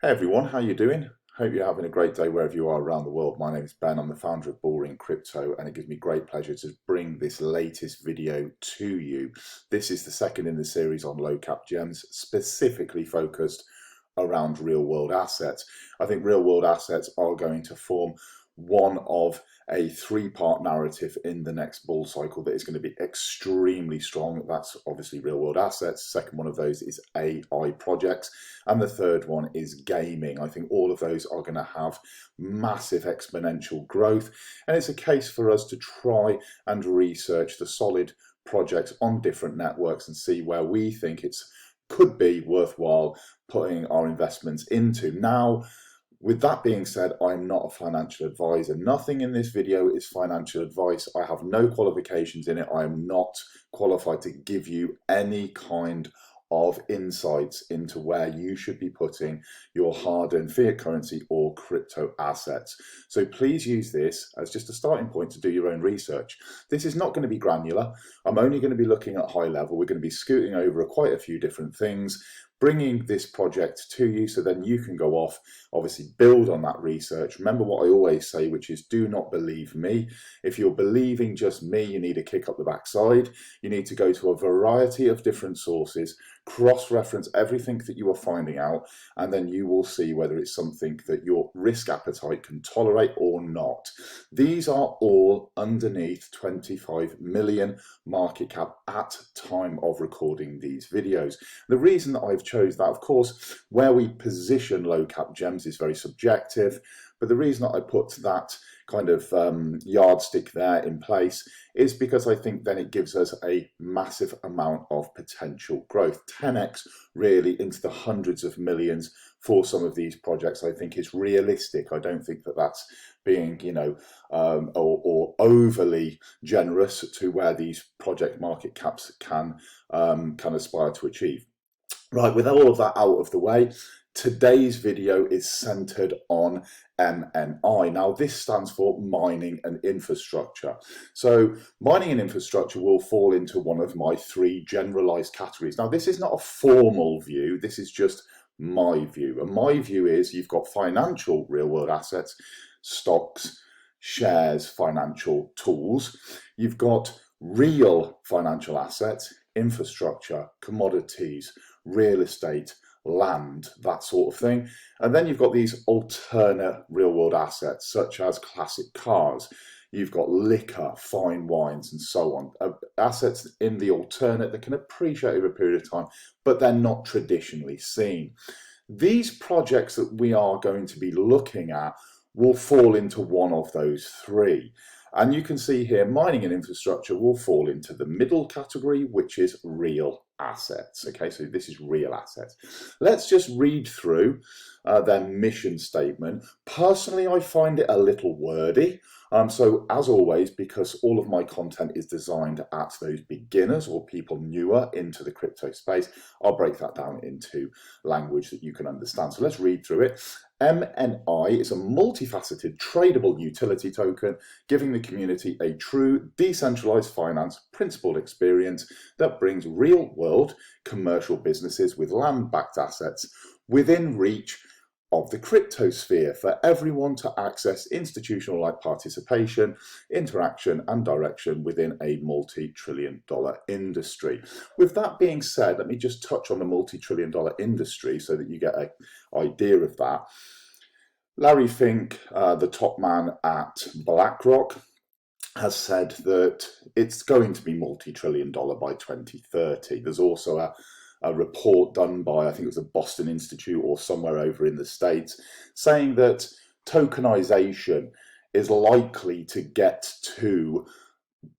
Hey everyone, how you doing? Hope you're having a great day wherever you are around the world. My name is Ben, I'm the founder of Boring Crypto, and it gives me great pleasure to bring this latest video to you. This is the second in the series on low cap gems, specifically focused around real world assets. I think real world assets are going to form one of a three-part narrative in the next bull cycle that is going to be extremely strong. That's obviously real world assets. Second one of those is AI projects. And the third one is gaming. I think all of those are going to have massive exponential growth. And it's a case for us to try and research the solid projects on different networks and see where we think it's could be worthwhile putting our investments into. Now, with that being said, I'm not a financial advisor. Nothing in this video is financial advice. I have no qualifications in it. I am not qualified to give you any kind of insights into where you should be putting your hard-earned fiat currency or crypto assets. So please use this as just a starting point to do your own research. This is not going to be granular. I'm only going to be looking at high level. We're going to be scooting over quite a few different things, bringing this project to you so then you can go off, obviously build on that research. Remember what I always say, which is do not believe me. If you're believing just me, you need to kick up the backside. You need to go to a variety of different sources, cross-reference everything that you are finding out, and then you will see whether it's something that your risk appetite can tolerate or not. These are all underneath 25 million market cap at time of recording these videos. The reason that I've chose that, of course, where we position low cap gems is very subjective, but the reason that I put that kind of yardstick there in place is because I think then it gives us a massive amount of potential growth. 10x really into the hundreds of millions for some of these projects I think is realistic. I don't think that that's being, or overly generous to where these project market caps can aspire to achieve. Right, with all of that out of the way, today's video is centered on MNI. Now, this stands for mining and infrastructure. So mining and infrastructure will fall into one of my three generalized categories. Now, this is not a formal view. This is just my view. And my view is you've got financial real world assets, stocks, shares, financial tools. You've got real financial assets, infrastructure, commodities, real estate, land, that sort of thing. And then you've got these alternate real world assets, such as classic cars. You've got liquor, fine wines, and so on. Assets in the alternate that can appreciate over a period of time, but they're not traditionally seen. These projects that we are going to be looking at will fall into one of those three. And you can see here, mining and infrastructure will fall into the middle category, which is real assets. Okay, so this is real assets. Let's just read through their mission statement. Personally, I find it a little wordy. So as always, because all of my content is designed at those beginners or people newer into the crypto space, I'll break that down into language that you can understand. So let's read through it. MNI is a multifaceted tradable utility token, giving the community a true decentralized finance principled experience that brings real-world commercial businesses with land-backed assets within reach of the crypto sphere for everyone to access institutional-like participation, interaction, and direction within a multi-trillion-dollar industry. With that being said, let me just touch on the multi-trillion-dollar industry so that you get an idea of that. Larry Fink, the top man at BlackRock, has said that it's going to be multi-trillion-dollar by 2030. There's also a report done by, I think it was the Boston Institute or somewhere over in the States, saying that tokenization is likely to get to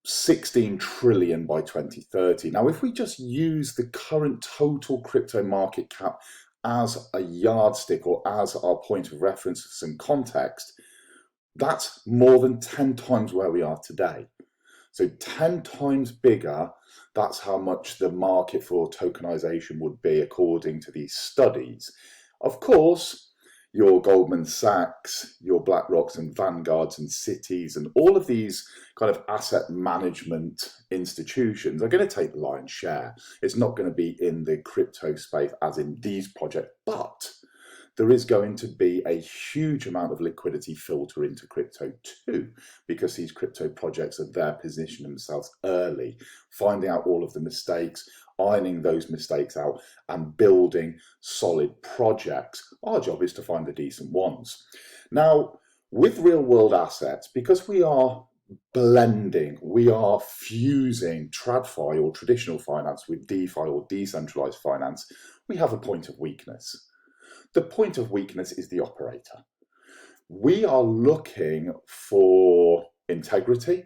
16 trillion by 2030. Now, if we just use the current total crypto market cap as a yardstick or as our point of reference for some context, that's more than 10 times where we are today. So 10 times bigger, that's how much the market for tokenization would be according to these studies. Of course, your Goldman Sachs, your BlackRocks and Vanguards and Cities and all of these kind of asset management institutions are going to take the lion's share. It's not going to be in the crypto space as in these projects, but there is going to be a huge amount of liquidity filter into crypto too, because these crypto projects are there positioning themselves early, finding out all of the mistakes, ironing those mistakes out and building solid projects. Our job is to find the decent ones. Now, with real world assets, because we are blending, we are fusing TradFi or traditional finance with DeFi or decentralized finance, we have a point of weakness. The point of weakness is the operator. We are looking for integrity,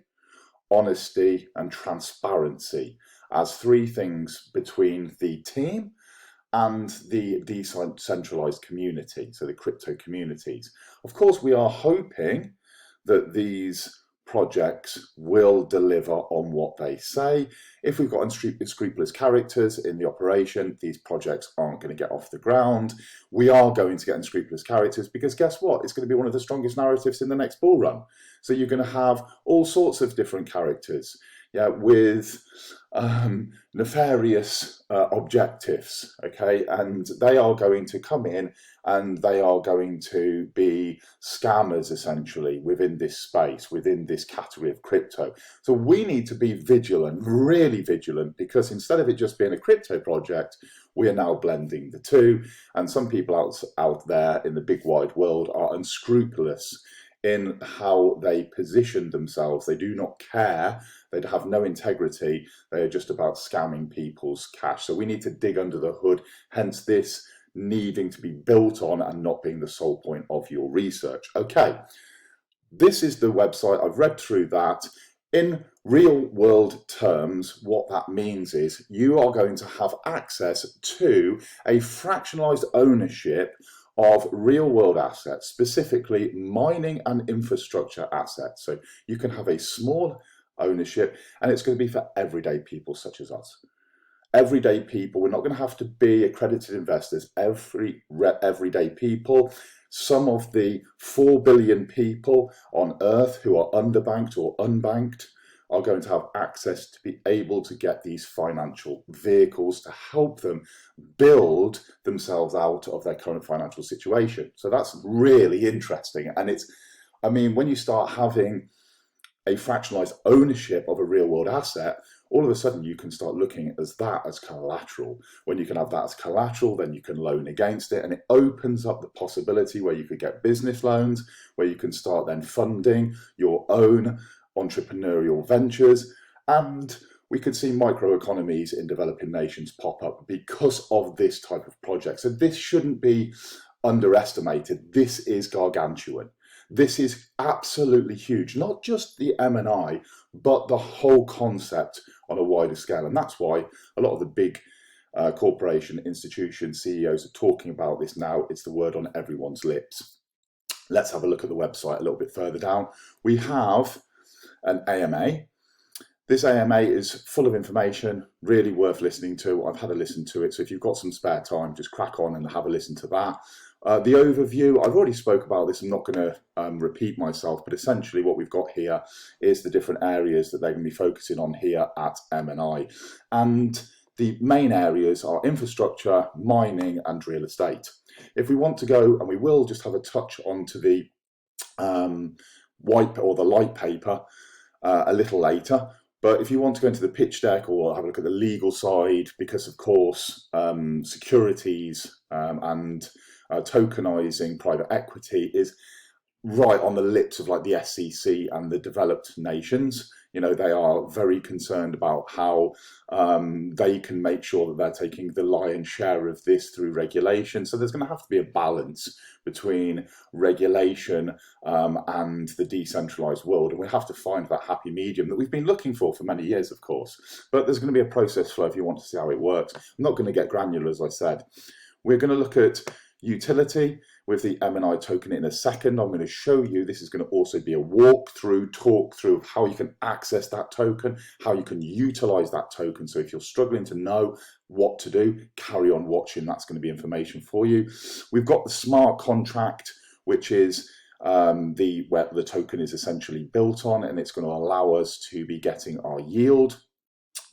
honesty, and transparency as three things between the team and the decentralized community, so the crypto communities. Of course, we are hoping that these projects will deliver on what they say. If we've got unscrupulous characters in the operation, these projects aren't going to get off the ground. We are going to get unscrupulous characters because guess what? It's going to be one of the strongest narratives in the next bull run. So you're going to have all sorts of different characters, yeah, with nefarious objectives, okay, and they are going to come in and they are going to be scammers essentially within this space, within this category of crypto. So we need to be vigilant, really vigilant, because instead of it just being a crypto project, we are now blending the two, and some people out there in the big wide world are unscrupulous in how they position themselves. They do not care. They have no integrity. They are just about scamming people's cash. So we need to dig under the hood, hence this needing to be built on and not being the sole point of your research. Okay, this is the website. I've read through that. In real world terms, what that means is you are going to have access to a fractionalized ownership of real world assets, specifically mining and infrastructure assets. So you can have a small ownership, and it's going to be for everyday people such as us. Everyday people. We're not going to have to be accredited investors. Everyday people. Some of the 4 billion people on earth who are underbanked or unbanked are going to have access to be able to get these financial vehicles to help them build themselves out of their current financial situation. So that's really interesting. And it's, I mean, when you start having a fractionalized ownership of a real world asset, all of a sudden you can start looking at that as collateral. When you can have that as collateral, then you can loan against it, and it opens up the possibility where you could get business loans, where you can start then funding your own entrepreneurial ventures, and we could see microeconomies in developing nations pop up because of this type of project. So this shouldn't be underestimated. This is gargantuan. This is absolutely huge, not just the MNI, but the whole concept on a wider scale. And that's why a lot of the big corporation institutions, CEOs are talking about this now. It's the word on everyone's lips. Let's have a look at the website a little bit further down. We have an AMA. This AMA is full of information, really worth listening to. I've had a listen to it, so if you've got some spare time, just crack on and have a listen to that. The overview, I've already spoke about this, I'm not going to repeat myself, but essentially what we've got here is the different areas that they're going to be focusing on here at MNI. And the main areas are infrastructure, mining, and real estate. If we want to go, and we will just have a touch onto the white or the light paper a little later, but if you want to go into the pitch deck or have a look at the legal side, because of course securities and tokenizing private equity is right on the lips of like the SEC and the developed nations. You know, they are very concerned about how they can make sure that they're taking the lion's share of this through regulation. So there's going to have to be a balance between regulation and the decentralized world. And we have to find that happy medium that we've been looking for many years, of course. But there's going to be a process flow if you want to see how it works. I'm not going to get granular, as I said. We're going to look at utility with the MNI token in a second. I'm going to show you, this is going to also be a walkthrough, talk through of how you can access that token, how you can utilize that token. So if you're struggling to know what to do, carry on watching. That's going to be information for you. We've got the smart contract, which is where the token is essentially built on, and it's going to allow us to be getting our yield.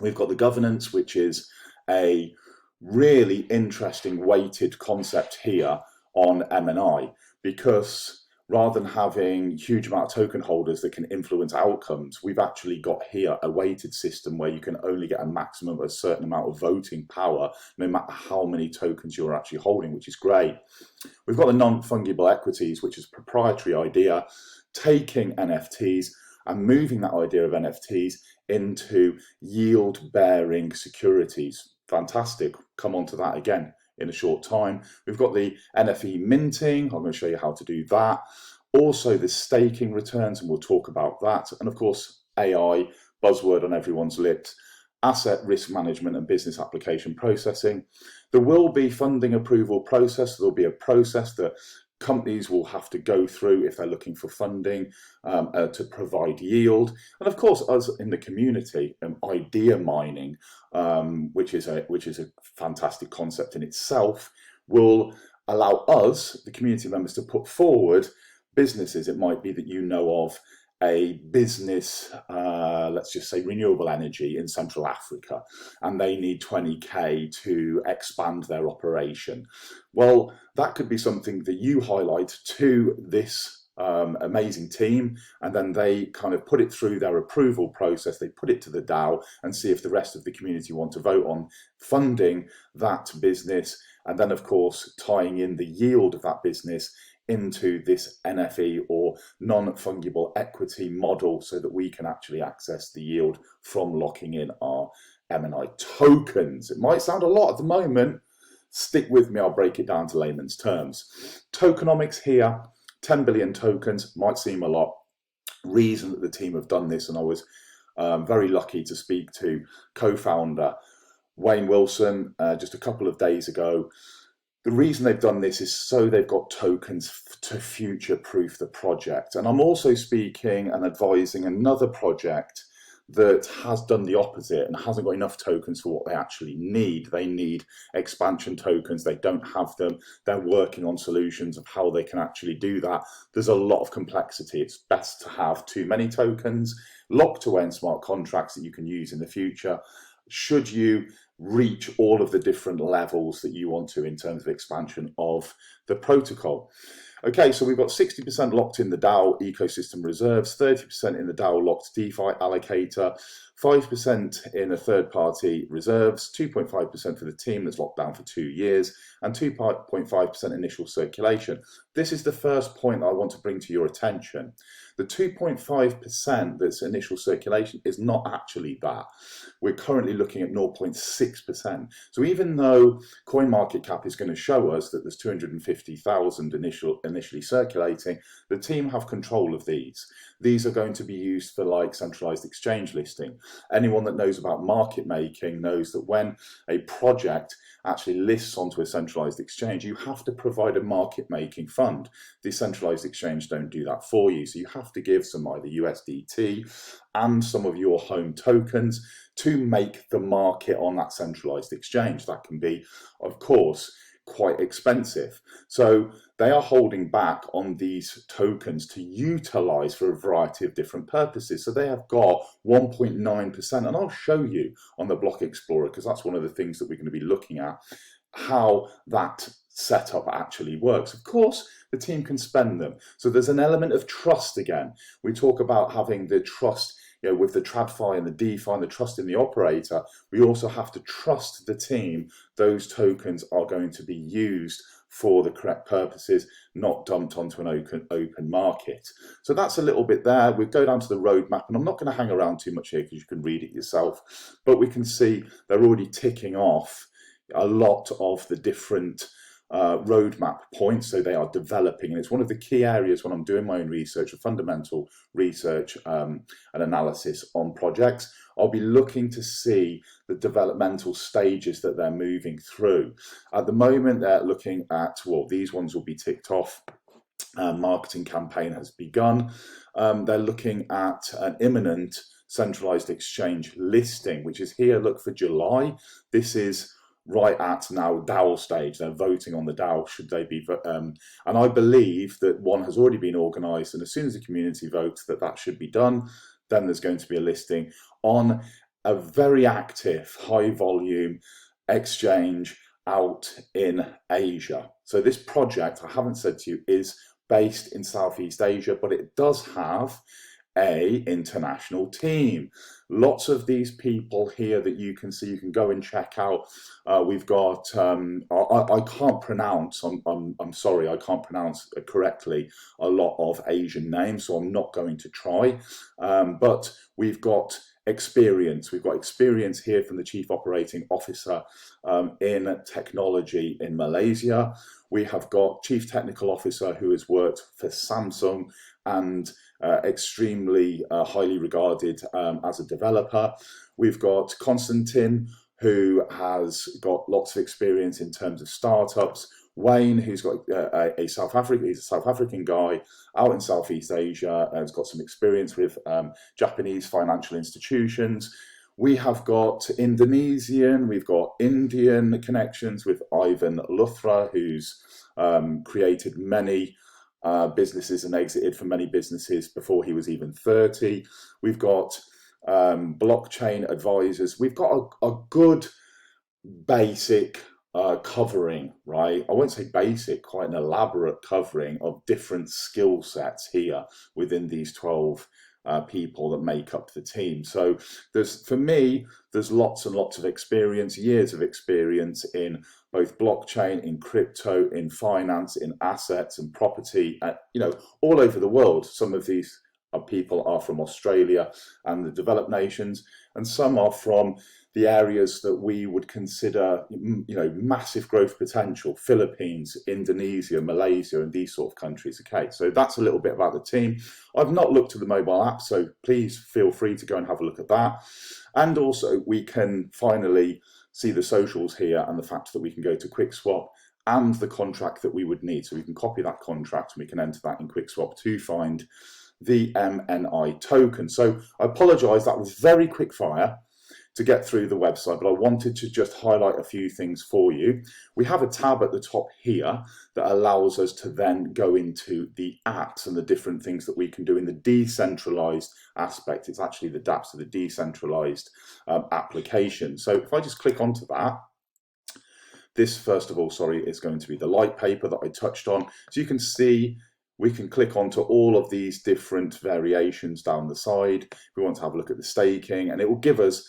We've got the governance, which is a really interesting weighted concept here on MNI, because rather than having huge amount of token holders that can influence outcomes, we've actually got here a weighted system where you can only get a maximum of a certain amount of voting power, no matter how many tokens you're actually holding, which is great. We've got the non-fungible equities, which is a proprietary idea, taking NFTs and moving that idea of NFTs into yield-bearing securities. Fantastic. Come on to that again in a short time. We've got the NFE minting. I'm going to show you how to do that. Also the staking returns, and we'll talk about that. And of course, AI, buzzword on everyone's lips, asset risk management and business application processing. There will be funding approval process. There'll be a process that companies will have to go through if they're looking for funding to provide yield. And of course, us in the community, idea mining, which is a fantastic concept in itself, will allow us, the community members, to put forward businesses. It might be that you know of a business, let's just say renewable energy in Central Africa, and they need 20k to expand their operation. Well, that could be something that you highlight to this amazing team, and then they kind of put it through their approval process. They put it to the DAO and see if the rest of the community want to vote on funding that business, and then of course tying in the yield of that business into this NFE or non-fungible equity model so that we can actually access the yield from locking in our MNI tokens. It might sound a lot at the moment. Stick with me, I'll break it down to layman's terms. Tokenomics here, 10 billion tokens, might seem a lot. Reason that the team have done this, and I was very lucky to speak to co-founder Wayne Wilson just a couple of days ago. The reason they've done this is so they've got tokens to future-proof the project. And I'm also speaking and advising another project that has done the opposite and hasn't got enough tokens for what they actually need. They need expansion tokens. They don't have them. They're working on solutions of how they can actually do that. There's a lot of complexity. It's best to have too many tokens, locked away in smart contracts that you can use in the future, should you reach all of the different levels that you want to in terms of expansion of the protocol. Okay, so we've got 60% locked in the DAO ecosystem reserves, 30% in the DAO locked DeFi allocator, 5% in a third-party reserves, 2.5% for the team that's locked down for 2 years, and 2.5% initial circulation. This is the first point I want to bring to your attention. The 2.5% that's initial circulation is not actually that. We're currently looking at 0.6%. So even though CoinMarketCap is going to show us that there's 250,000 initially circulating, the team have control of these. These are going to be used for like centralized exchange listing. Anyone that knows about market making knows that when a project actually lists onto a centralized exchange, you have to provide a market making fund. The centralized exchange don't do that for you. So you have to give some either USDT and some of your home tokens to make the market on that centralized exchange. That can be, of course, quite expensive. So they are holding back on these tokens to utilize for a variety of different purposes. So they have got 1.9%, and I'll show you on the Block Explorer, because that's one of the things that we're going to be looking at, how that setup actually works. Of course, the team can spend them. So there's an element of trust again. We talk about having the trust, you know, with the TradFi and the DeFi and the trust in the operator. We also have to trust the team. Those tokens are going to be used for the correct purposes, not dumped onto an open market. So that's a little bit there. We go down to the roadmap, and I'm not going to hang around too much here because you can read it yourself, but we can see they're already ticking off a lot of the different roadmap points. So they are developing, and it's one of the key areas when I'm doing my own research, or fundamental research and analysis on projects. I'll be looking to see the developmental stages that they're moving through. At the moment, they're looking at, well, these ones will be ticked off. Marketing campaign has begun. They're looking at an imminent centralized exchange listing, which is here. Look for July. This is right at now DAO stage. They're voting on the DAO, should they be, and I believe that one has already been organised, and as soon as the community votes that should be done, then there's going to be a listing on a very active, high volume exchange out in Asia. So this project, I haven't said to you, is based in Southeast Asia, but it does have a international team. Lots of these people here that you can see, you can go and check out. We've got, I can't pronounce, I'm sorry, I can't pronounce correctly a lot of Asian names, so I'm not going to try. But we've got experience. We've got experience here from the Chief Operating Officer in technology in Malaysia. We have got Chief Technical Officer who has worked for Samsung and extremely highly regarded as a developer. We've got Konstantin, who has got lots of experience in terms of startups. Wayne, who's got he's a South African guy out in Southeast Asia and has got some experience with Japanese financial institutions. We have got Indonesian, we've got Indian connections with Ivan Luthra, who's created many businesses and exited from many businesses before he was even 30. We've got blockchain advisors. We've got a good basic covering, right? I won't say basic, quite an elaborate covering of different skill sets here within these 12 people that make up the team. So for me, there's lots and lots of experience, years of experience in both blockchain, in crypto, in finance, in assets and property, all over the world. Some of these people are from Australia and the developed nations, and some are from the areas that we would consider, massive growth potential: Philippines, Indonesia, Malaysia, and these sort of countries. Okay, so that's a little bit about the team. I've not looked at the mobile app, so please feel free to go and have a look at that. And also, we can finally see the socials here and the fact that we can go to QuickSwap and the contract that we would need. So we can copy that contract and we can enter that in QuickSwap to find the MNI token. So I apologize, that was very quick fire to get through the website, but I wanted to just highlight a few things for you. We have a tab at the top here that allows us to then go into the apps and the different things that we can do in the decentralized aspect. It's actually the dApps, so the decentralized application. So if I just click onto that, this, first of all, is going to be the light paper that I touched on. So you can see we can click onto all of these different variations down the side. We want to have a look at the staking, and it will give us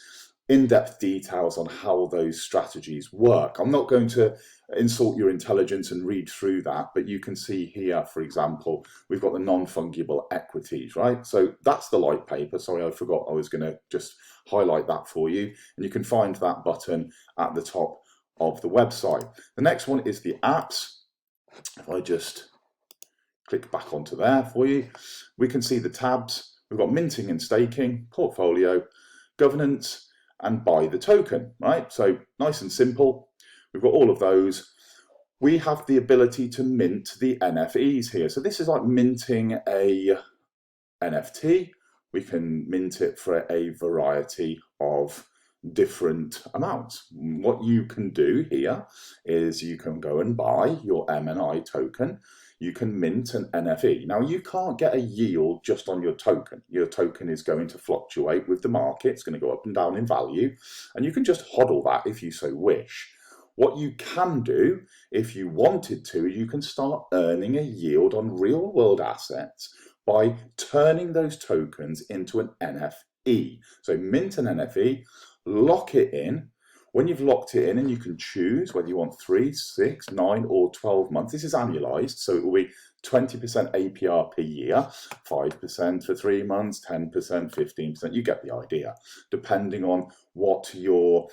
in-depth details on how those strategies work. I'm not going to insult your intelligence and read through that, but you can see here, for example, we've got the non-fungible equities, right? So that's the light paper. Sorry, I forgot I was going to just highlight that for you. And you can find that button at the top of the website. The next one is the apps. If I just click back onto there for you, we can see the tabs. We've got minting and staking, portfolio, governance, and buy the token, right? So nice and simple. We've got all of those. We have the ability to mint the NFEs here. So this is like minting a NFT. We can mint it for a variety of different amounts. What you can do here is you can go and buy your MNI token. You can mint an NFE. Now, you can't get a yield just on your token. Your token is going to fluctuate with the market. It's going to go up and down in value, and you can just hodl that if you so wish. What you can do, if you wanted to, you can start earning a yield on real world assets by turning those tokens into an NFE. So mint an NFE, lock it in. When you've locked it in, and you can choose whether you want 3, 6, 9, or 12 months. This is annualized, so it will be 20% APR per year, 5% for 3 months, 10%, 15%. You get the idea, depending on what your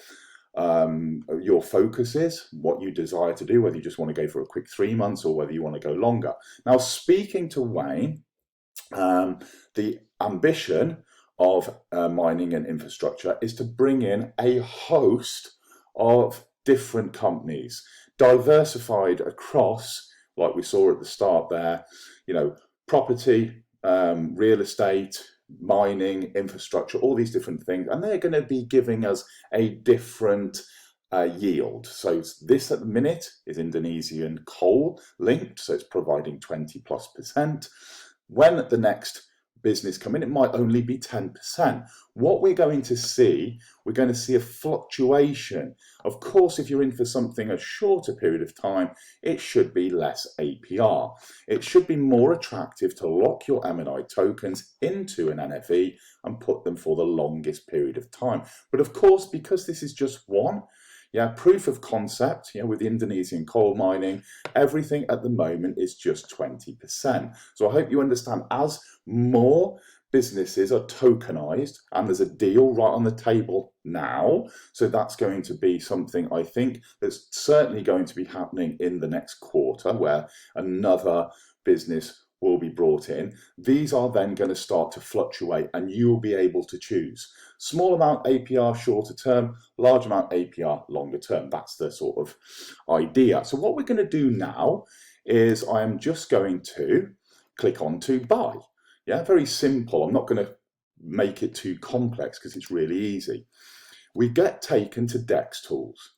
focus is, what you desire to do, whether you just want to go for a quick 3 months or whether you want to go longer. Now, speaking to Wayne, the ambition of mining and infrastructure is to bring in a host of different companies, diversified across, like we saw at the start there, property, real estate, mining, infrastructure, all these different things, and they're going to be giving us a different yield. So this at the minute is Indonesian coal linked, so it's providing 20+%. When the next business come in, it might only be 10%. What we're going to see a fluctuation. Of course, if you're in for something a shorter period of time, it should be less APR. It should be more attractive to lock your MNI tokens into an NFE and put them for the longest period of time. But of course, because this is just one, proof of concept, with the Indonesian coal mining, everything at the moment is just 20%. So I hope you understand, as more businesses are tokenized, and there's a deal right on the table now, so that's going to be something I think that's certainly going to be happening in the next quarter, where another business will be brought in. These are then going to start to fluctuate, and you will be able to choose small amount APR shorter term, large amount APR longer term. That's the sort of idea. So what we're going to do now is I am just going to click on to buy. Very simple. I'm not going to make it too complex because it's really easy. We get taken to DEX Tools.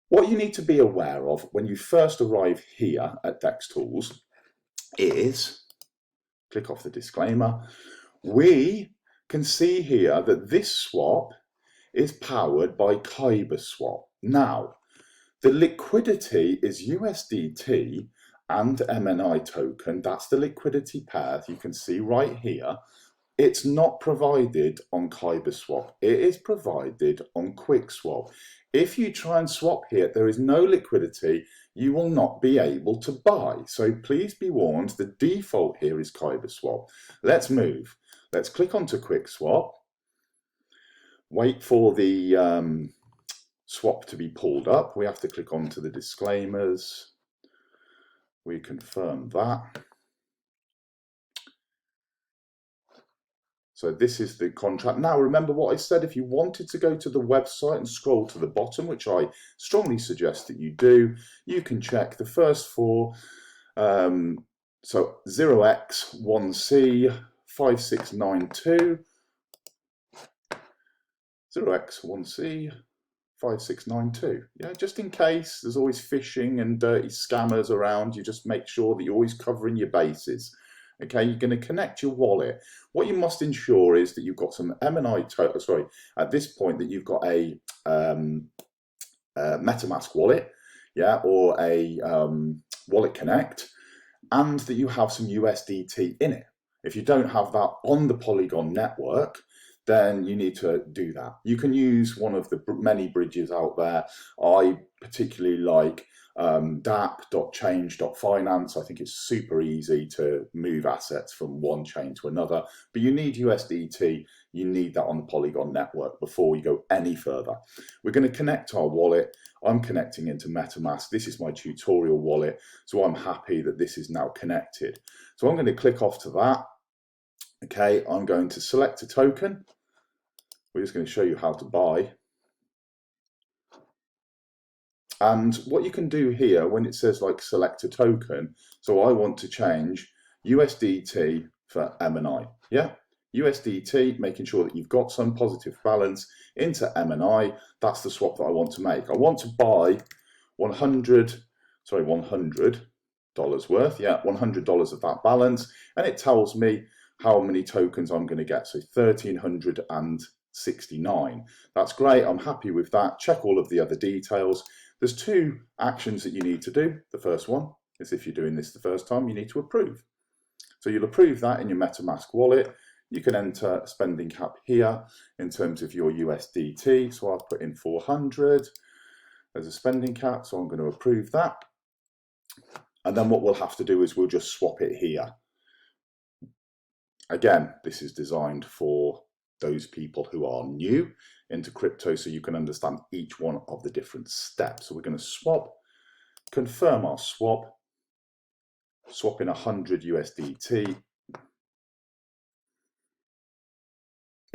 What you need to be aware of when you first arrive here at DEX Tools is, click off the disclaimer, we can see here that this swap is powered by Kyber swap. Now, the liquidity is USDT and MNI token. That's the liquidity pair you can see right here. It's not provided on Kyber swap. It is provided on QuickSwap. If you try and swap here, there is no liquidity. You will not be able to buy. So please be warned, the default here is Kyber swap. Let's move. Let's click onto QuickSwap. Wait for the swap to be pulled up. We have to click onto the disclaimers. We confirm that. So this is the contract. Now, remember what I said, if you wanted to go to the website and scroll to the bottom, which I strongly suggest that you do, you can check the first four. So 0x1c 5692, 0x1c 5692. Just in case, there's always phishing and dirty scammers around, you just make sure that you're always covering your bases. Okay, you're going to connect your wallet. What you must ensure is that you've got some MNI token, at this point that you've got a MetaMask wallet, or a Wallet Connect, and that you have some USDT in it. If you don't have that on the Polygon network, then you need to do that. You can use one of the many bridges out there. I particularly like dApp.change.finance. I think it's super easy to move assets from one chain to another, but you need USDT. You need that on the Polygon network before you go any further. We're going to connect our wallet. I'm connecting into MetaMask. This is my tutorial wallet, so I'm happy that this is now connected. So I'm going to click off to that. Okay, I'm going to select a token. We're just going to show you how to buy. And what you can do here when it says like select a token, so I want to change USDT for MNI. USDT, making sure that you've got some positive balance into MNI. That's the swap that I want to make. I want to buy $100 worth, $100 of that balance, and it tells me how many tokens I'm going to get. So 1,369. That's great. I'm happy with that. Check all of the other details. There's two actions that you need to do. The first one is, if you're doing this the first time, you need to approve. So you'll approve that in your MetaMask wallet. You can enter a spending cap here in terms of your USDT. So I've put in 400 as a spending cap. So I'm going to approve that. And then what we'll have to do is we'll just swap it here. Again, this is designed for those people who are new into crypto, so you can understand each one of the different steps. So we're going to swap, confirm our swap, swap in 100 USDT.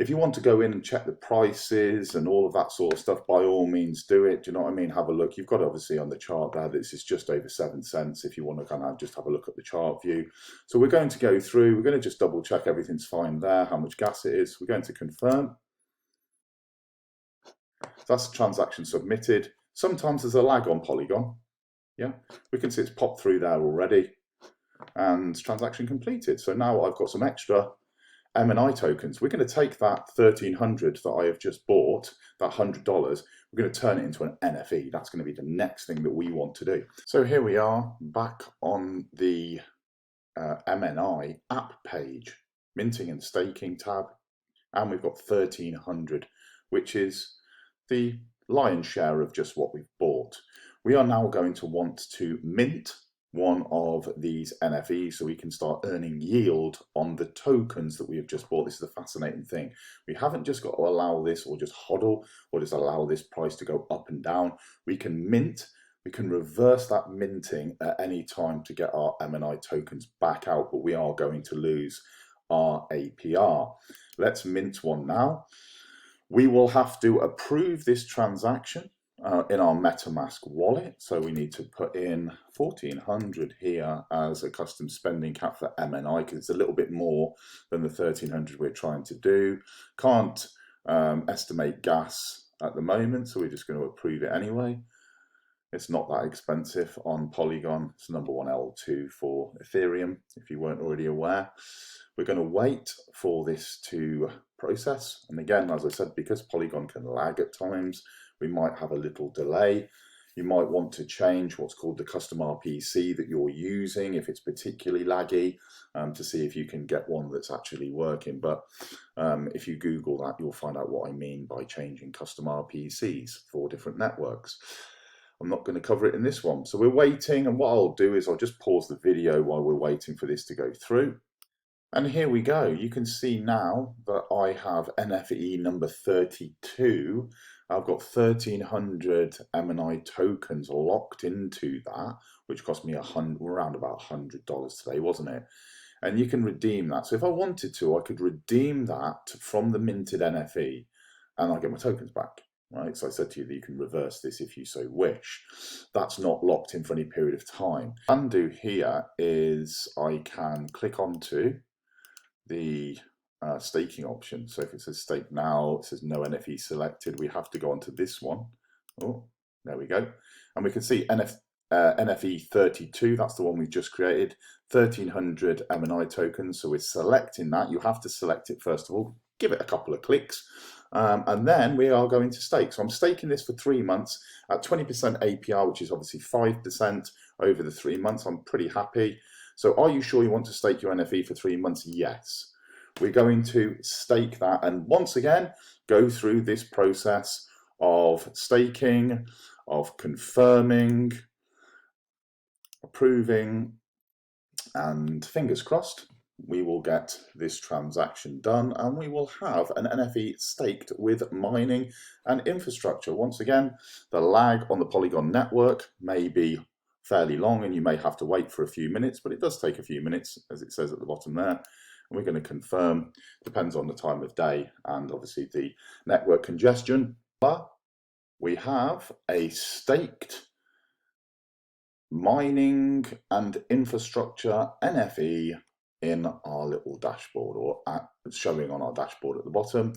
If you want to go in and check the prices and all of that sort of stuff, by all means do it. Do you know what I mean? Have a look. You've got obviously on the chart there, this is just over 7 cents if you want to kind of just have a look at the chart view. So we're going to go through, we're going to just double check everything's fine there, how much gas it is. We're going to confirm. That's the transaction submitted. Sometimes there's a lag on Polygon. We can see it's popped through there already and transaction completed. So now I've got some extra MNI tokens. We're going to take that 1,300 that I have just bought, that $100, we're going to turn it into an NFE. That's going to be the next thing that we want to do. So here we are back on the MNI app page, minting and staking tab, and we've got 1,300, which is the lion's share of just what we've bought. We are now going to want to mint one of these NFEs so we can start earning yield on the tokens that we have just bought. This is the fascinating thing. We haven't just got to allow this or just hodl or just allow this price to go up and down. We can mint, we can reverse that minting at any time to get our MNI tokens back out, but we are going to lose our APR. Let's mint one now. We will have to approve this transaction in our MetaMask wallet. So we need to put in 1,400 here as a custom spending cap for MNI because it's a little bit more than the 1,300 we're trying to do. Can't estimate gas at the moment, so we're just going to approve it anyway. It's not that expensive on Polygon. It's number 1 L2 for Ethereum, if you weren't already aware. We're going to wait for this to process. And again, as I said, because Polygon can lag at times, we might have a little delay. You might want to change what's called the custom RPC that you're using if it's particularly laggy, to see if you can get one that's actually working. But if you Google that, you'll find out what I mean by changing custom RPCs for different networks. I'm not going to cover it in this one. So we're waiting, and what I'll do is I'll just pause the video while we're waiting for this to go through. And here we go. You can see now that I have NFE number 32. I've got 1,300 MNI tokens locked into that, which cost me around about $100 today, wasn't it? And you can redeem that. So if I wanted to, I could redeem that from the minted NFE and I'll get my tokens back. Right, so I said to you that you can reverse this if you so wish. That's not locked in for any period of time. What I can do here is I can click onto the staking option. So if it says stake now, it says no NFE selected, we have to go onto this one. Oh, there we go. And we can see NFE 32, that's the one we've just created, 1,300 MNI tokens. So we're selecting that. You have to select it first of all, give it a couple of clicks. And then we are going to stake. So I'm staking this for 3 months at 20% APR, which is obviously 5% over the 3 months. I'm pretty happy. So are you sure you want to stake your NFE for 3 months? Yes. We're going to stake that and once again go through this process of staking, of confirming, approving, and fingers crossed we will get this transaction done and we will have an NFE staked with mining and infrastructure. Once again, the lag on the Polygon network may be fairly long and you may have to wait for a few minutes, but it does take a few minutes, as it says at the bottom there. And we're going to confirm, depends on the time of day and obviously the network congestion. But we have a staked mining and infrastructure NFE in our little dashboard, or showing on our dashboard at the bottom.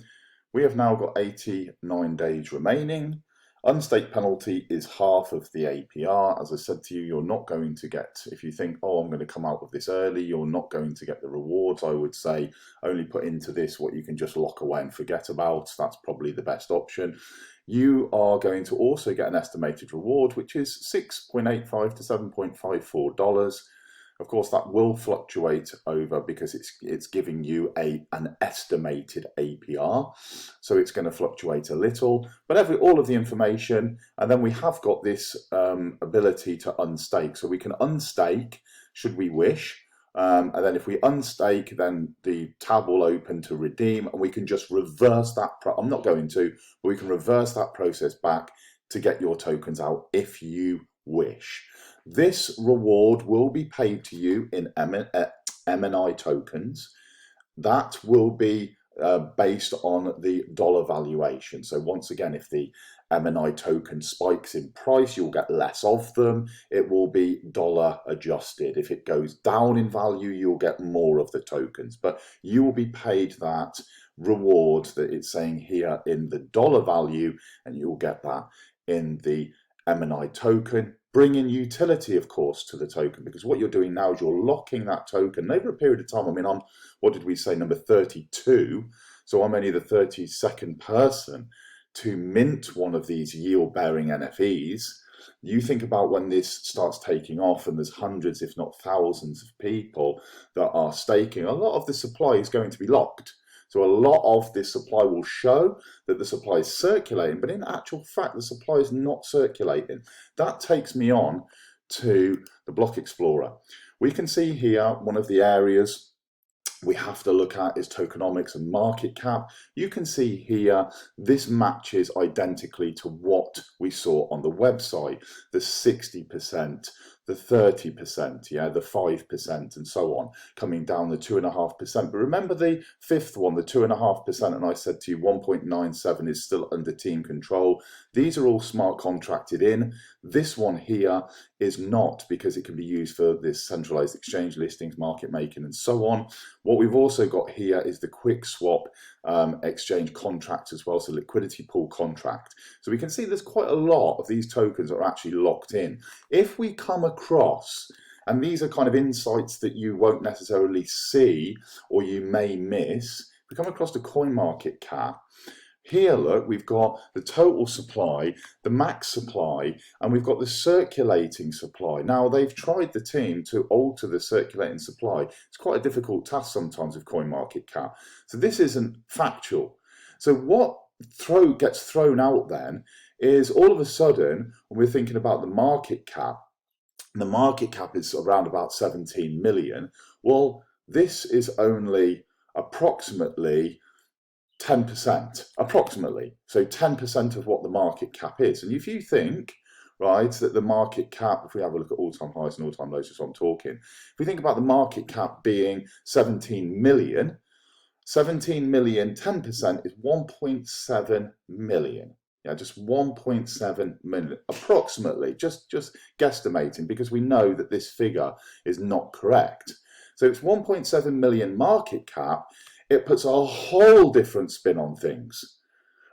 We have now got 89 days remaining. Unstake penalty is half of the APR. As I said to you, you're not going to get, if you think, oh, I'm going to come out with this early, you're not going to get the rewards. I would say only put into this what you can just lock away and forget about. That's probably the best option. You are going to also get an estimated reward, which is $6.85 to $7.54. Of course, that will fluctuate over because it's giving you an estimated APR. So it's going to fluctuate a little, but all of the information, and then we have got this ability to unstake. So we can unstake should we wish. And then if we unstake, then the tab will open to redeem and we can just reverse that. I'm not going to, but we can reverse that process back to get your tokens out if you wish. This reward will be paid to you in MNI tokens. That will be based on the dollar valuation. So once again, if the MNI token spikes in price, you'll get less of them. It will be dollar adjusted. If it goes down in value, you'll get more of the tokens, but you will be paid that reward that it's saying here in the dollar value, and you'll get that in the MNI token. bring in utility, of course, to the token, because what you're doing now is you're locking that token over a period of time. I mean, I'm, what did we say, number 32, so I'm only the 32nd person to mint one of these yield-bearing NFEs. You think about when this starts taking off and there's hundreds, if not thousands of people that are staking, a lot of the supply is going to be locked. So a lot of this supply will show that the supply is circulating, but in actual fact, the supply is not circulating. That takes me on to the Block Explorer. We can see here one of the areas we have to look at is tokenomics and market cap. You can see here, this matches identically to what we saw on the website, the 60%, the 30%, yeah, the 5% and so on, coming down the 2.5%. But remember the fifth one, the 2.5%, and I said to you 1.97 is still under team control. These are all smart contracted in. This one here is not, because it can be used for this centralized exchange listings, market making and so on. What we've also got here is the quick swap exchange contract as well, so liquidity pool contract. So we can see there's quite a lot of these tokens that are actually locked in. If we come across, and these are kind of insights that you won't necessarily see or you may miss, if we come across the CoinMarketCap, here, look, we've got the total supply, the max supply, and we've got the circulating supply. Now, they've tried, the team, to alter the circulating supply. It's quite a difficult task sometimes with CoinMarketCap. So this isn't factual. So what gets thrown out then is all of a sudden, when we're thinking about the market cap is around about 17 million. Well, this is only approximately 10%, approximately. So 10% of what the market cap is. And if you think, right, that the market cap, if we have a look at all-time highs and all-time lows, that's what I'm talking, if we think about the market cap being 17 million, 10% is 1.7 million. Yeah, just 1.7 million, approximately, just guesstimating, because we know that this figure is not correct. So it's 1.7 million market cap. It puts a whole different spin on things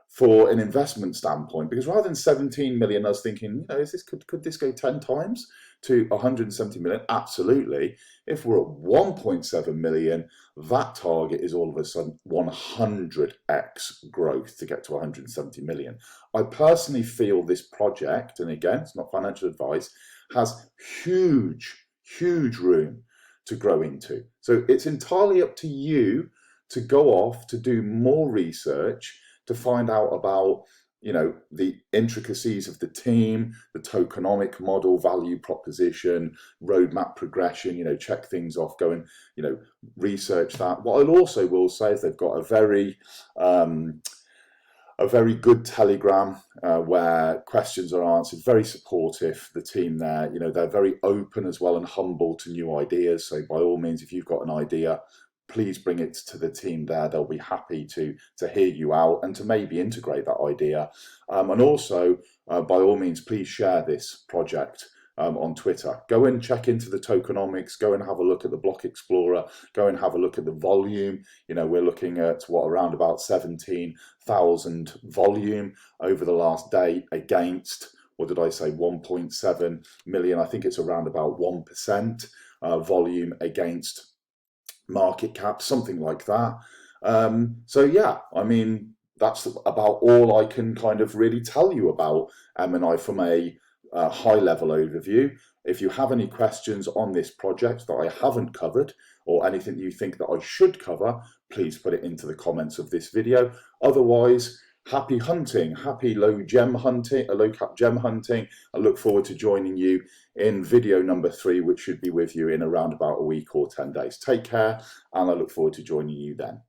for an investment standpoint, because rather than 17 million, I was thinking, you know, could this go 10 times to 170 million? Absolutely. If we're at 1.7 million, that target is all of a sudden 100x growth to get to 170 million. I personally feel this project, and again, it's not financial advice, has huge room to grow into. So it's entirely up to you to go off to do more research, to find out about, you know, the intricacies of the team, the tokenomic model, value proposition, roadmap progression, you know, check things off, go and, you know, research that. What I also will say is they've got a very good Telegram where questions are answered, very supportive, the team there, you know, they're very open as well and humble to new ideas. So by all means, if you've got an idea, please bring it to the team there. They'll be happy to hear you out and to maybe integrate that idea. And also, by all means, please share this project on Twitter. Go and check into the tokenomics, go and have a look at the Block Explorer, go and have a look at the volume. You know, we're looking at around about 17,000 volume over the last day against, what did I say, 1.7 million. I think it's around about 1% volume against market cap, something like that. So yeah, I mean, that's about all I can kind of really tell you about MNI from a high level overview. If you have any questions on this project that I haven't covered, or anything you think that I should cover, please put it into the comments of this video. Otherwise, happy hunting, happy low cap gem hunting. I look forward to joining you in video number 3, which should be with you in around about a week or 10 days. Take care, and I look forward to joining you then.